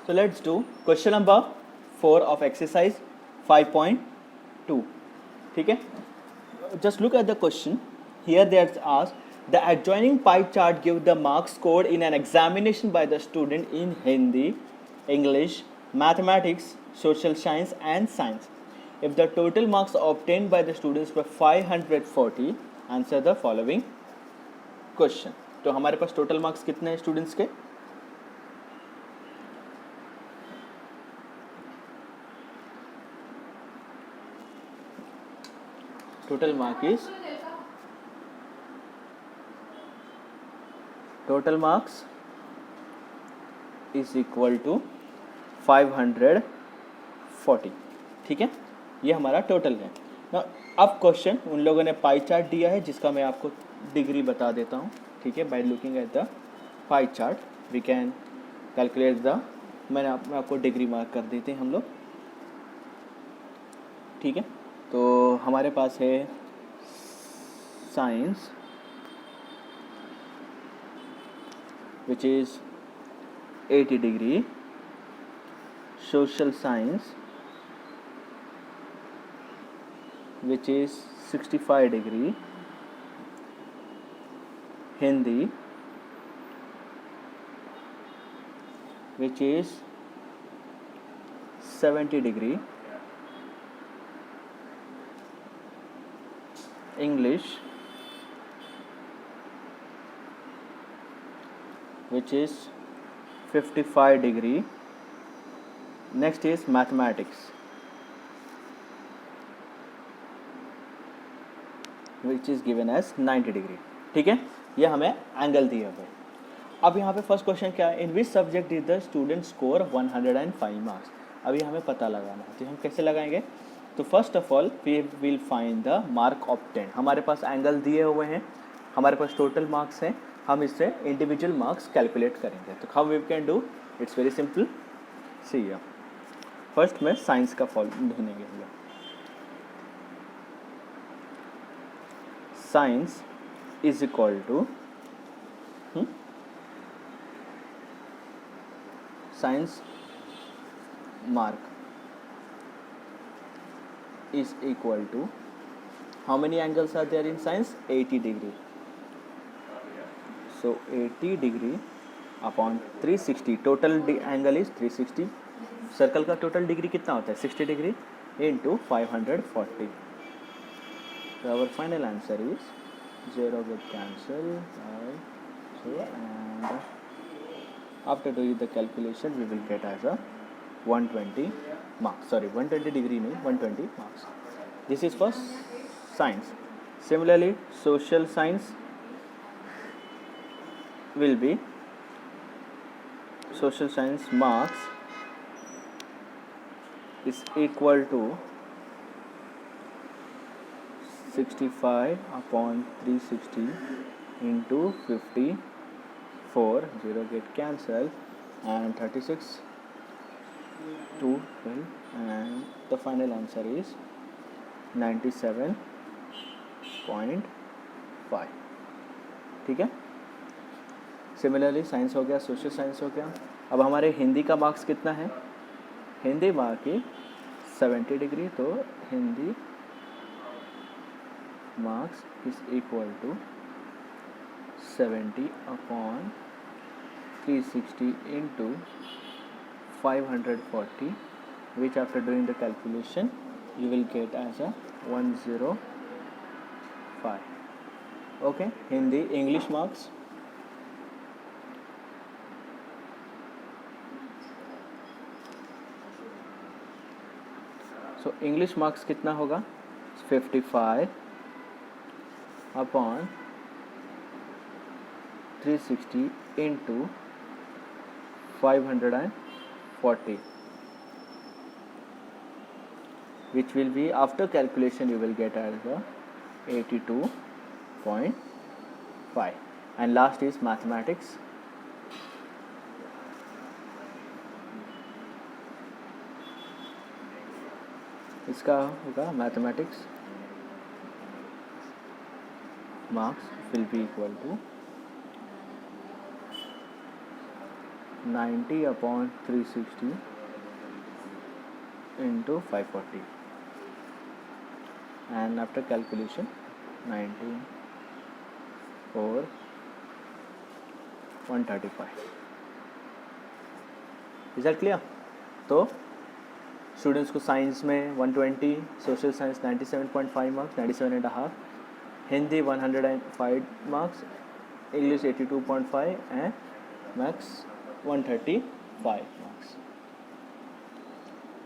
So let's do question number 4 of exercise 5.2. ठीक है? Just look at the question. Here there's asked, the adjoining pie chart gives the marks scored in an examination by the student in Hindi, English, mathematics, social science and science. If the total marks obtained by the students were 540, answer the following question. तो हमारे पास total marks कितने हैं students के? Total marks is equal to 540. ठीक है, ये हमारा total है ना. अब क्वेश्चन उन लोगों ने पाई चार्ट दिया है जिसका मैं आपको डिग्री बता देता हूँ. ठीक है, by looking at the pie chart we can calculate the, मैं आपको डिग्री मार्क कर देते हैं हम लोग. ठीक है, तो हमारे पास है science which is 80 degree, social science which is 65 degree, Hindi which is 70 degree, English which is 55 degree. Next is mathematics which is given as 90 degree. ठीक है, ये हमें एंगल दिए हुए. अब यहाँ पे फर्स्ट क्वेश्चन क्या है, in which subject is the student score 105 marks. अभी हमें पता लगाना है, तो हम कैसे लगाएंगे? तो first of all we will find the mark obtain. हमारे पास एंगल दिए हुए हैं, हमारे पास टोटल मार्क्स हैं, हम इससे इंडिविजुअल मार्क्स कैलकुलेट करेंगे. तो how we can do, it's very simple. See here, first में साइंस का फॉल ढूंढेंगे हम लोग. Science is equal to science mark is equal to, how many angles are there in science? 80 degree. So 80 degree upon 360, total angle is 360. Circle का total degree कितना होता है? 60 degree into 540. So our final answer is 0 get cancelled. So and after doing the calculation we will get as a 120 marks. Sorry, 120 degree नहीं, 120 marks. This is for science. Similarly, social science will be, social science marks is equal to 65 upon 360 into 54, 0 get cancelled, and 36 to 12, and the final answer is 97.5. ठीक है, similarly science हो गया, social science हो गया. अब हमारे हिंदी का marks कितना है? हिंदी मार्क की 70 डिग्री, तो Hindi marks is equal to 70 upon 360 into 540, which after doing the calculation you will get as a 105. Okay, Hindi, English marks. So English marks कितना होगा? 55 upon 360 into 540, which will be, after calculation you will get as a 82.5. and last is mathematics. इसका होगा mathematics marks will be equal to 90 upon 360 into 540, and after calculation 19 4 135. Is that clear? तो students को science में 120, social science 97.5 marks, 97.5, Hindi 105 marks, English 82.5 and maths 135 marks.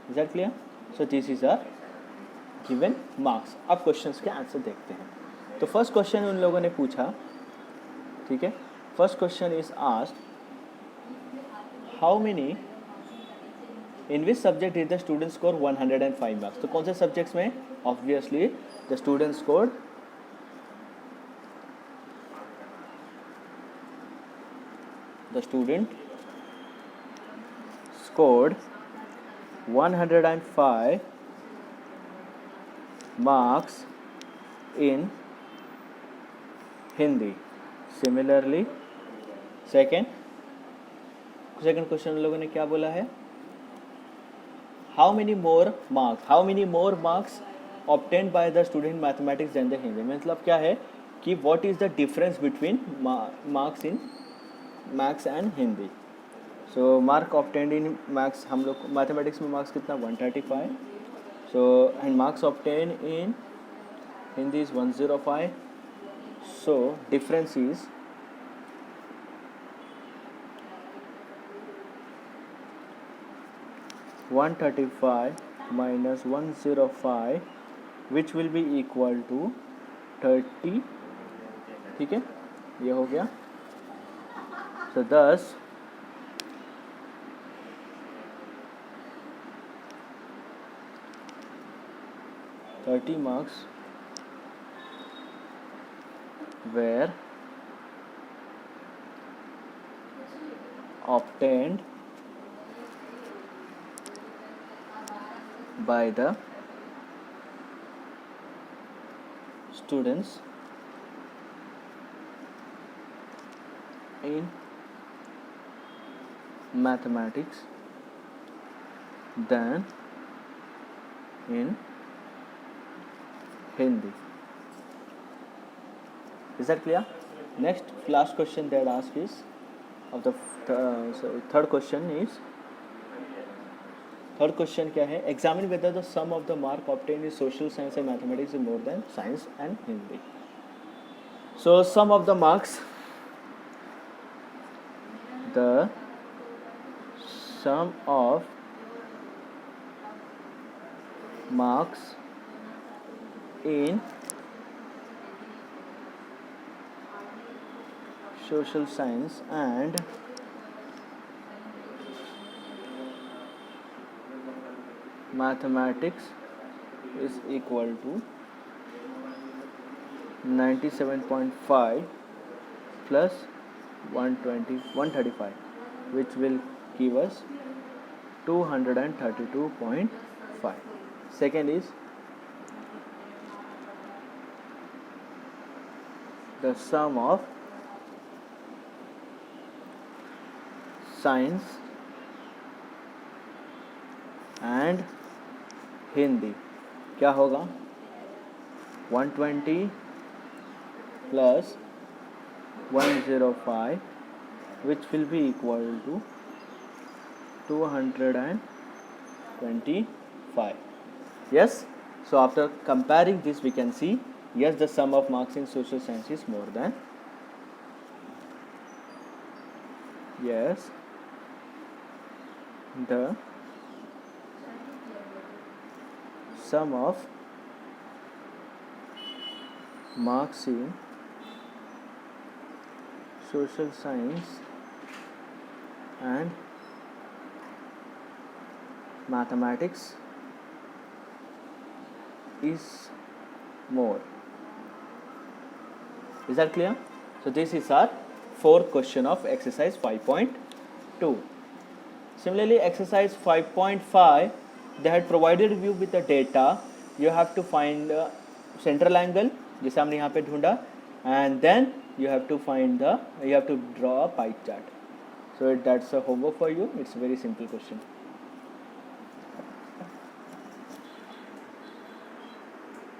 Is that clear? So this is our given marks. अब questions के answer देखते हैं. तो first question उन लोगों ने पूछा, ठीक है. First question is asked, how many, in which subject is the student score 105 marks. तो कौन से सब्जेक्ट्स में? Obviously the student score the student scored 105 marks in Hindi. Similarly, second question उन लोगों ने क्या बोला है? How many more marks obtained by the student in mathematics than the Hindi. मतलब क्या है कि what is the difference between marks in maths and Hindi. So mark obtained in maths, हम लोग मैथमेटिक्स में मार्क्स कितना 135. So and marks obtain in Hindi is 105. So difference is 135 minus 105 which will be equal to 30. ठीक है, ये हो गया. So thus $30 marks were obtained by the students in mathematics than in Hindi. Is that clear? Next, last question they had asked is of the third question is, third question क्या है? Examine whether the sum of the mark obtained in social science and mathematics is more than science and Hindi. So sum of the marks, the sum of marks in social science and mathematics is equal to 97.5 plus 135, which will give us 232.5. Second is the sum of science and Hindi क्या होगा? 120 plus 105, which will be equal to 225. Yes, so after comparing this we can see, yes, the sum of marks in social science is more than, yes, the sum of marks in social science and mathematics is more. Is that clear? So this is our fourth question of exercise 5.2. Similarly, exercise 5.5, they had provided you with the data. You have to find central angle, जैसे हमने यहाँ पे ढूंढा, and then you have to find you have to draw a pie chart. So that's a homework for you. It's a very simple question.